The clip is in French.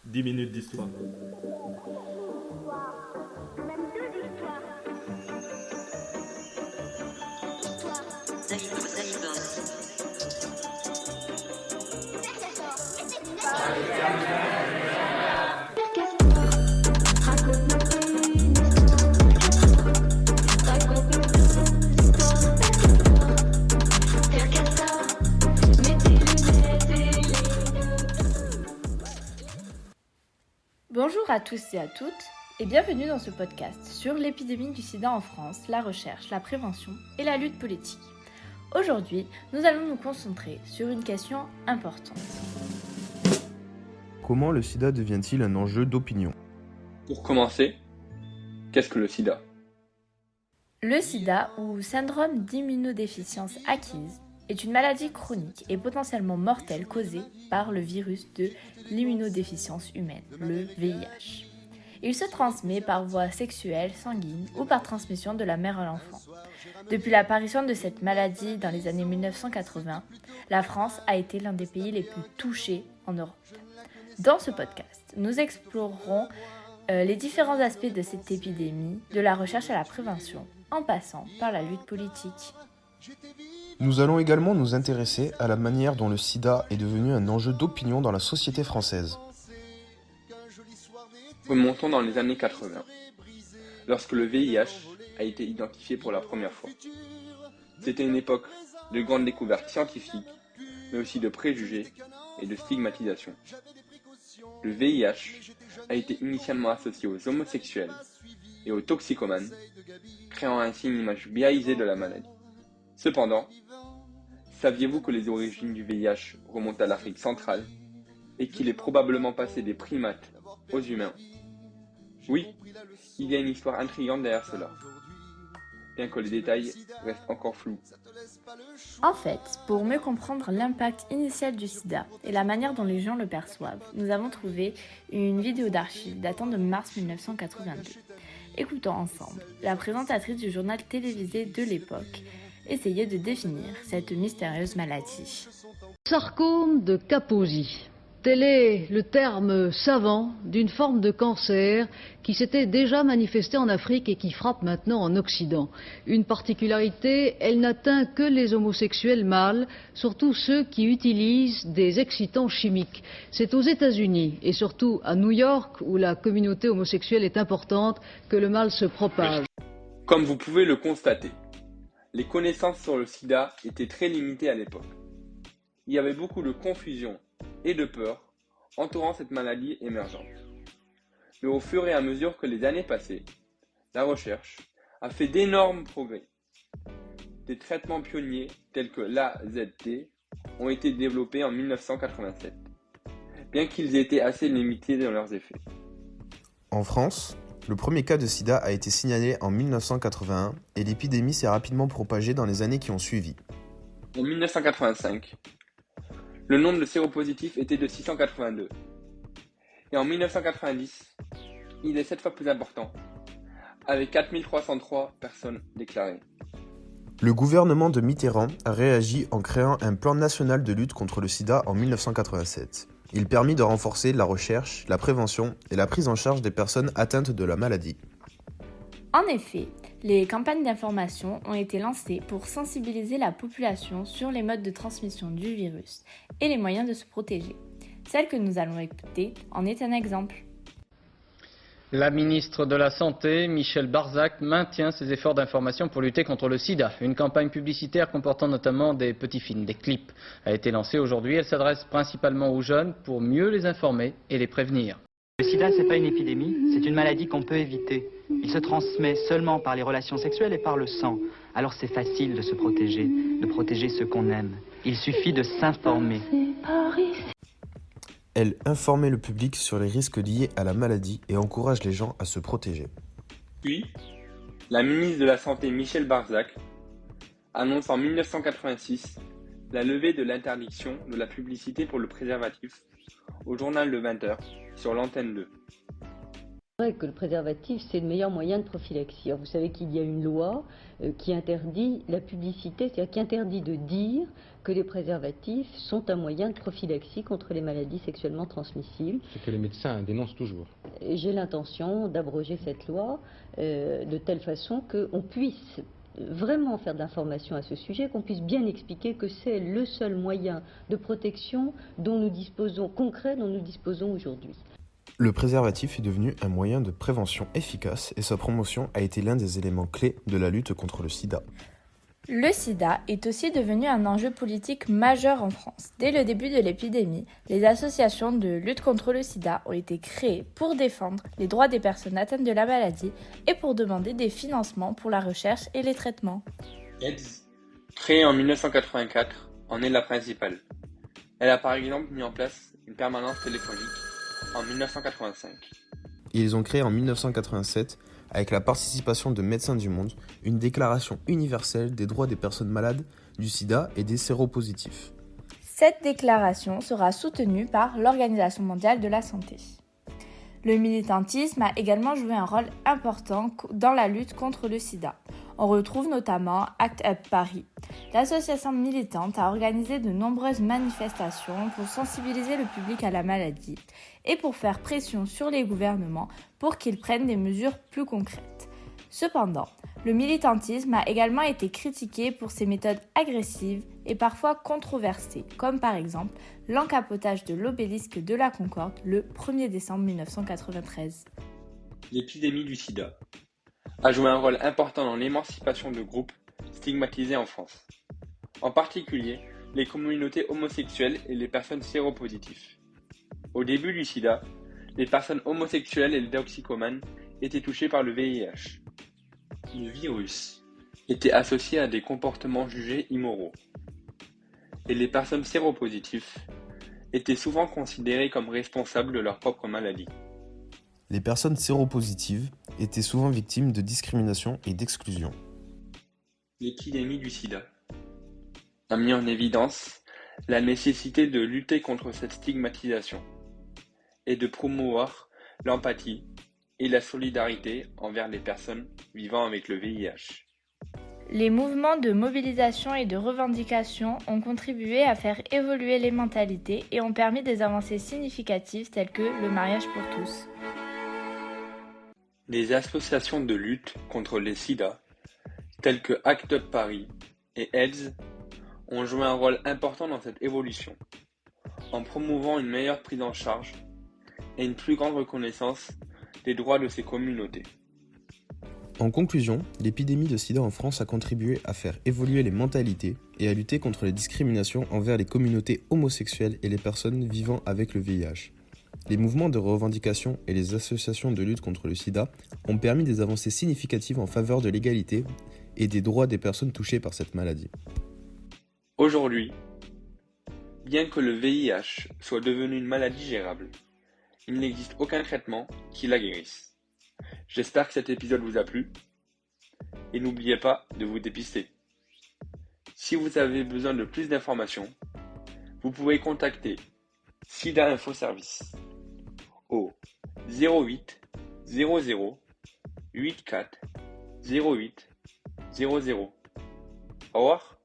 10 minutes d'histoire. Bonjour à tous et à toutes et bienvenue dans ce podcast sur l'épidémie du sida en France, la recherche, la prévention et la lutte politique. Aujourd'hui, nous allons nous concentrer sur une question importante. Comment le sida devient-il un enjeu d'opinion ? Pour commencer, qu'est-ce que le sida ? Le sida, ou syndrome d'immunodéficience acquise, est une maladie chronique et potentiellement mortelle causée par le virus de l'immunodéficience humaine, le VIH. Il se transmet par voie sexuelle, sanguine ou par transmission de la mère à l'enfant. Depuis l'apparition de cette maladie dans les années 1980, la France a été l'un des pays les plus touchés en Europe. Dans ce podcast, nous explorerons les différents aspects de cette épidémie, de la recherche à la prévention, en passant par la lutte politique. Nous allons également nous intéresser à la manière dont le sida est devenu un enjeu d'opinion dans la société française. Remontons dans les années 80, lorsque le VIH a été identifié pour la première fois. C'était une époque de grandes découvertes scientifiques, mais aussi de préjugés et de stigmatisation. Le VIH a été initialement associé aux homosexuels et aux toxicomanes, créant ainsi une image biaisée de la maladie. Cependant, saviez-vous que les origines du VIH remontent à l'Afrique centrale et qu'il est probablement passé des primates aux humains ? Oui, il y a une histoire intrigante derrière cela, bien que les détails restent encore flous. En fait, pour mieux comprendre l'impact initial du sida et la manière dont les gens le perçoivent, nous avons trouvé une vidéo d'archives datant de mars 1982. Écoutons ensemble la présentatrice du journal télévisé de l'époque essayer de définir cette mystérieuse maladie. Sarcome de Kaposi. Tel est le terme savant d'une forme de cancer qui s'était déjà manifestée en Afrique et qui frappe maintenant en Occident. Une particularité, elle n'atteint que les homosexuels mâles, surtout ceux qui utilisent des excitants chimiques. C'est aux États-Unis et surtout à New York, où la communauté homosexuelle est importante, que le mal se propage. Comme vous pouvez le constater, les connaissances sur le sida étaient très limitées à l'époque. Il y avait beaucoup de confusion et de peur entourant cette maladie émergente. Mais au fur et à mesure que les années passaient, la recherche a fait d'énormes progrès. Des traitements pionniers tels que l'AZT ont été développés en 1987, bien qu'ils aient été assez limités dans leurs effets. En France, le premier cas de sida a été signalé en 1981 et l'épidémie s'est rapidement propagée dans les années qui ont suivi. En 1985, le nombre de séropositifs était de 682. Et en 1990, il est 7 fois plus important, avec 4303 personnes déclarées. Le gouvernement de Mitterrand a réagi en créant un plan national de lutte contre le sida en 1987. Il permit de renforcer la recherche, la prévention et la prise en charge des personnes atteintes de la maladie. En effet, les campagnes d'information ont été lancées pour sensibiliser la population sur les modes de transmission du virus et les moyens de se protéger. Celle que nous allons écouter en est un exemple. La ministre de la Santé, Michel Barzac, maintient ses efforts d'information pour lutter contre le sida. Une campagne publicitaire comportant notamment des petits films, des clips, a été lancée aujourd'hui. Elle s'adresse principalement aux jeunes pour mieux les informer et les prévenir. Le sida, c'est pas une épidémie, c'est une maladie qu'on peut éviter. Il se transmet seulement par les relations sexuelles et par le sang. Alors c'est facile de se protéger, de protéger ceux qu'on aime. Il suffit de s'informer. Elle informait le public sur les risques liés à la maladie et encourage les gens à se protéger. Puis, la ministre de la Santé Michel Barzac annonce en 1986 la levée de l'interdiction de la publicité pour le préservatif au journal de 20h sur l'antenne 2. C'est vrai que le préservatif, c'est le meilleur moyen de prophylaxie. Alors, vous savez qu'il y a une loi qui interdit la publicité, c'est-à-dire qui interdit de dire que les préservatifs sont un moyen de prophylaxie contre les maladies sexuellement transmissibles. Ce que les médecins dénoncent toujours. Et j'ai l'intention d'abroger cette loi de telle façon qu'on puisse vraiment faire de l'information à ce sujet, qu'on puisse bien expliquer que c'est le seul moyen de protection dont nous disposons, concret dont nous disposons aujourd'hui. Le préservatif est devenu un moyen de prévention efficace et sa promotion a été l'un des éléments clés de la lutte contre le sida. Le sida est aussi devenu un enjeu politique majeur en France. Dès le début de l'épidémie, les associations de lutte contre le sida ont été créées pour défendre les droits des personnes atteintes de la maladie et pour demander des financements pour la recherche et les traitements. AIDS, créée en 1984, en est la principale. Elle a par exemple mis en place une permanence téléphonique en 1985. Ils ont créé en 1987, avec la participation de Médecins du Monde, une déclaration universelle des droits des personnes malades du sida et des séropositifs. Cette déclaration sera soutenue par l'Organisation mondiale de la santé. Le militantisme a également joué un rôle important dans la lutte contre le sida. On retrouve notamment ACT UP Paris. L'association militante a organisé de nombreuses manifestations pour sensibiliser le public à la maladie et pour faire pression sur les gouvernements pour qu'ils prennent des mesures plus concrètes. Cependant, le militantisme a également été critiqué pour ses méthodes agressives et parfois controversées, comme par exemple l'encapotage de l'obélisque de la Concorde le 1er décembre 1993. L'épidémie du sida a joué un rôle important dans l'émancipation de groupes stigmatisés en France, en particulier les communautés homosexuelles et les personnes séropositives. Au début du sida, les personnes homosexuelles et les toxicomanes étaient touchées par le VIH. Le virus était associé à des comportements jugés immoraux, et les personnes séropositives étaient souvent considérées comme responsables de leur propre maladie. Les personnes séropositives étaient souvent victimes de discrimination et d'exclusion. L'épidémie du sida a mis en évidence la nécessité de lutter contre cette stigmatisation et de promouvoir l'empathie et la solidarité envers les personnes vivant avec le VIH. Les mouvements de mobilisation et de revendication ont contribué à faire évoluer les mentalités et ont permis des avancées significatives telles que le mariage pour tous. Les associations de lutte contre les sida, telles que ACT UP Paris et AIDS, ont joué un rôle important dans cette évolution, en promouvant une meilleure prise en charge et une plus grande reconnaissance des droits de ces communautés. En conclusion, l'épidémie de sida en France a contribué à faire évoluer les mentalités et à lutter contre les discriminations envers les communautés homosexuelles et les personnes vivant avec le VIH. Les mouvements de revendication et les associations de lutte contre le sida ont permis des avancées significatives en faveur de l'égalité et des droits des personnes touchées par cette maladie. Aujourd'hui, bien que le VIH soit devenu une maladie gérable, il n'existe aucun traitement qui la guérisse. J'espère que cet épisode vous a plu et n'oubliez pas de vous dépister. Si vous avez besoin de plus d'informations, vous pouvez contacter SIDA Info Service au 08 00 84 08 00. Au revoir.